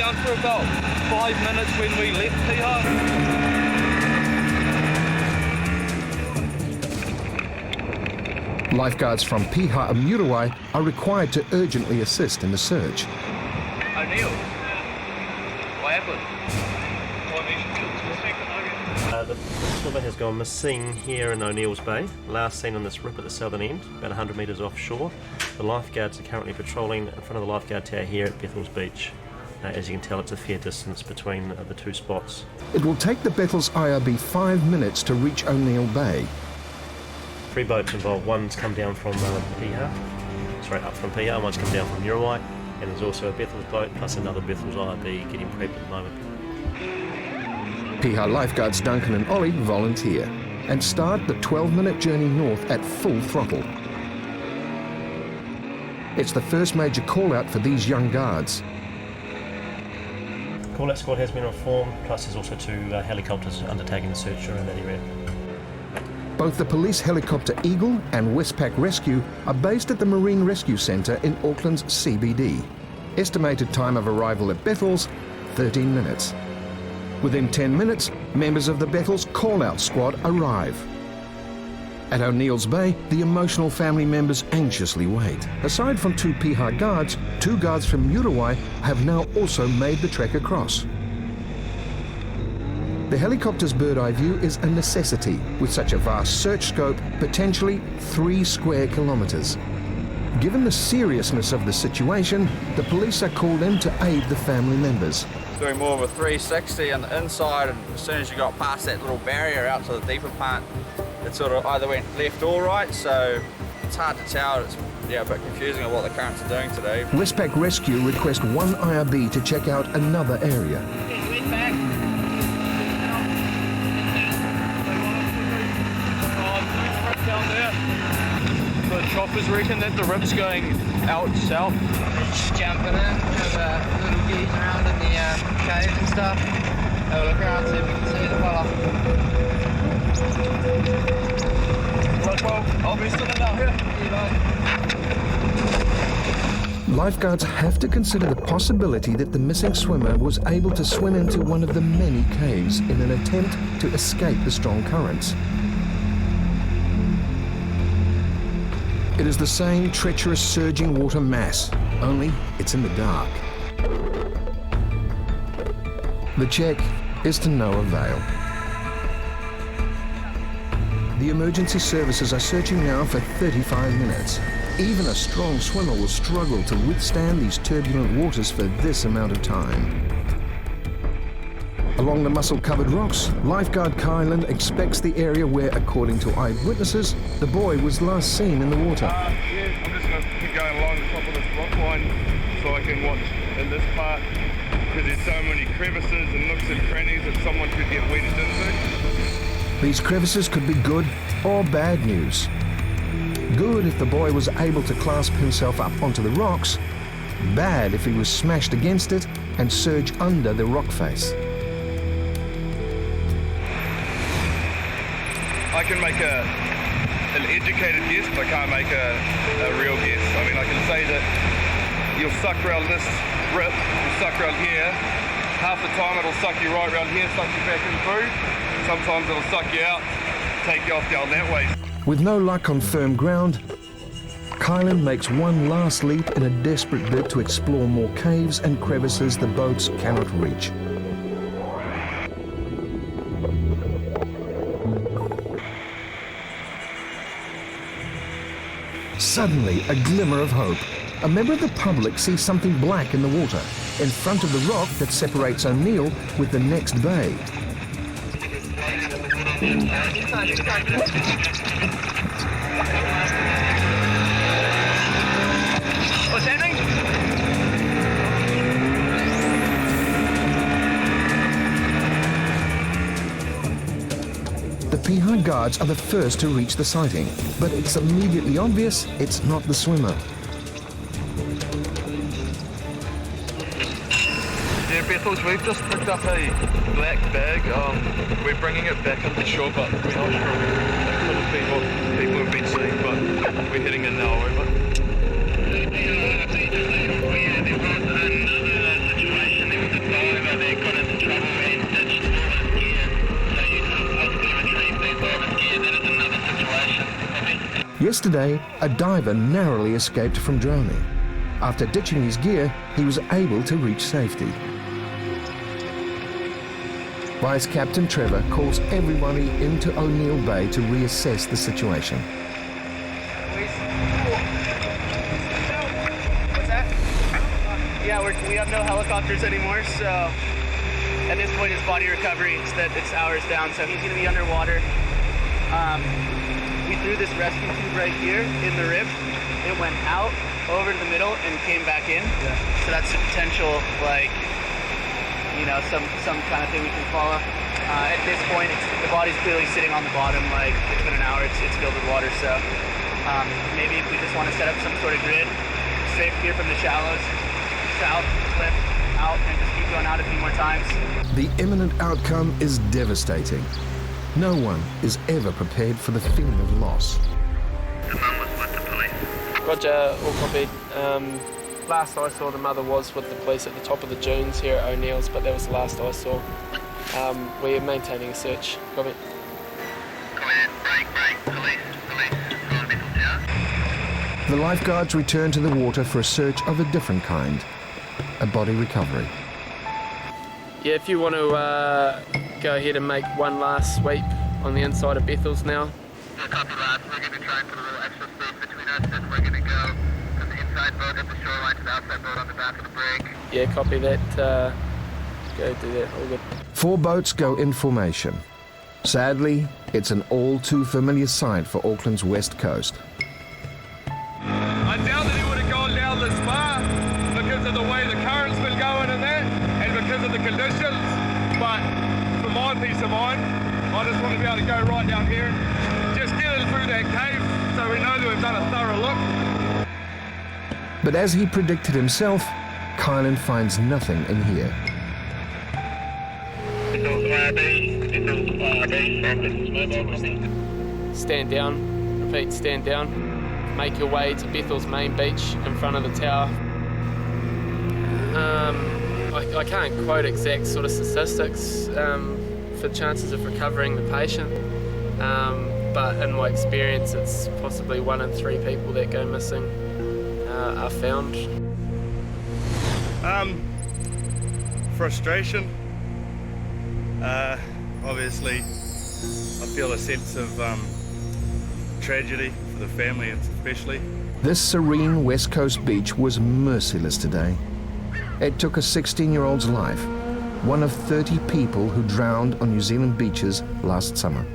around for about 5 minutes when we left Piha. Lifeguards from Piha and Uruguay are required to urgently assist in the search. O'Neill, what happened? The swimmer has gone missing here in O'Neill's Bay. Last seen on this rip at the southern end, about 100 metres offshore. The lifeguards are currently patrolling in front of the lifeguard tower here at Bethel's Beach. As you can tell, it's a fair distance between the two spots. It will take the Bethel's IRB 5 minutes to reach O'Neill Bay. 3 boats involved. One's come down from Piha, straight up from Piha, and one's come down from Uruguay. And there's also a Bethel's boat plus another Bethel's IRB getting prepped at the moment. Piha lifeguards Duncan and Ollie volunteer and start the 12-minute journey north at full throttle. It's the first major call-out for these young guards. Call-out squad has been reformed, plus there's also 2 helicopters undertaking the search around that area. Both the police helicopter Eagle and Westpac Rescue are based at the Marine Rescue Centre in Auckland's CBD. Estimated time of arrival at Bethel's, 13 minutes. Within 10 minutes, members of the Bethel's call-out squad arrive. At O'Neill's Bay, the emotional family members anxiously wait. Aside from 2 Piha guards, 2 guards from Uruguay have now also made the trek across. The helicopter's bird-eye view is a necessity with such a vast search scope, potentially 3 square kilometres. Given the seriousness of the situation, the police are called in to aid the family members. Doing more of a 360 on the inside, and as soon as you got past that little barrier out to the deeper part, it sort of either went left or right, so it's hard to tell. It's a bit confusing of what the currents are doing today. Westpac Rescue request 1 IRB to check out another area. Down there. The choppers reckon that the rip's going out south. Just jumping in, have a little gaze around in the cave and stuff. Have a look around, see if we can see the fella. Right, well, I'll be sitting out here. Lifeguards have to consider the possibility that the missing swimmer was able to swim into one of the many caves in an attempt to escape the strong currents. It is the same treacherous surging water mass, only it's in the dark. The check is to no avail. The emergency services are searching now for 35 minutes. Even a strong swimmer will struggle to withstand these turbulent waters for this amount of time. Along the mussel-covered rocks, lifeguard Kylan expects the area where, according to eyewitnesses, the boy was last seen in the water. Yeah, I'm just going to keep going along the top of this rock line so I can watch in this part, because there's so many crevices and nooks and crannies that someone could get wedged into. These crevices could be good or bad news. Good if the boy was able to clasp himself up onto the rocks. Bad if he was smashed against it and surged under the rock face. I can make an educated guess, but I can't make a real guess. I mean, I can say that you'll suck around this rip, you'll suck around here. Half the time it'll suck you right around here, suck you back in through. Sometimes it'll suck you out, take you off down that way. With no luck on firm ground, Kylan makes one last leap in a desperate bid to explore more caves and crevices the boats cannot reach. Suddenly, a glimmer of hope. A member of the public sees something black in the water, in front of the rock that separates O'Neill with the next bay. What's happening? The Piha guards are the first to reach the sighting, but it's immediately obvious it's not the swimmer. Yeah, Bethel's, we've just picked up a black bag. We're bringing it back up the shore, but we're not sure that could have been what people have been seeing, but we're heading in now, over. We had another situation. There was a Yesterday, a diver narrowly escaped from drowning. After ditching his gear, he was able to reach safety. Vice Captain Trevor calls everybody into O'Neill Bay to reassess the situation. What's that? Yeah, we have no helicopters anymore, so at this point it's body recovery. It's hours down, so he's going to be underwater. We threw this rescue tube right here in the rib. It went out, over to the middle, and came back in. Yeah. So that's a potential, like, you know, some kind of thing we can follow. At this point, the body's clearly sitting on the bottom. Like, it's been an hour, it's filled with water. So maybe if we just want to set up some sort of grid, straight here from the shallows, south, flip, out, and just keep going out a few more times. The imminent outcome is devastating. No one is ever prepared for the feeling of loss. Roger, all copied. Last I saw, the mother was with the police at the top of the dunes here at O'Neill's, but that was the last I saw. We're maintaining a search. Copy. The lifeguards return to the water for a search of a different kind, a body recovery. Yeah, if you want to go ahead and make one last sweep on the inside of Bethel's now. Copy last. We're going to try and put a little extra space between us, and we're going to go from the inside boat at the shoreline to the outside boat on the back of the brig. Yeah, copy that. Go do that. All good. 4 boats go in formation. Sadly, it's an all too familiar sight for Auckland's west coast. I doubt that he would have gone down this far because of the way the current's been going and that, and because of the conditions. But for my peace of mind, I just want to be able to go right down here and just get in through that cave so we know that we've done a thorough look. But as he predicted himself, Kylan finds nothing in here. Stand down. Repeat, stand down. Make your way to Bethel's main beach in front of the tower. I can't quote exact sort of statistics for chances of recovering the patient, but in my experience it's possibly 1 in 3 people that go missing are found. Frustration. Obviously, I feel a sense of tragedy for the family especially. This serene west coast beach was merciless today. It took a 16-year-old's life, one of 30 people who drowned on New Zealand beaches last summer.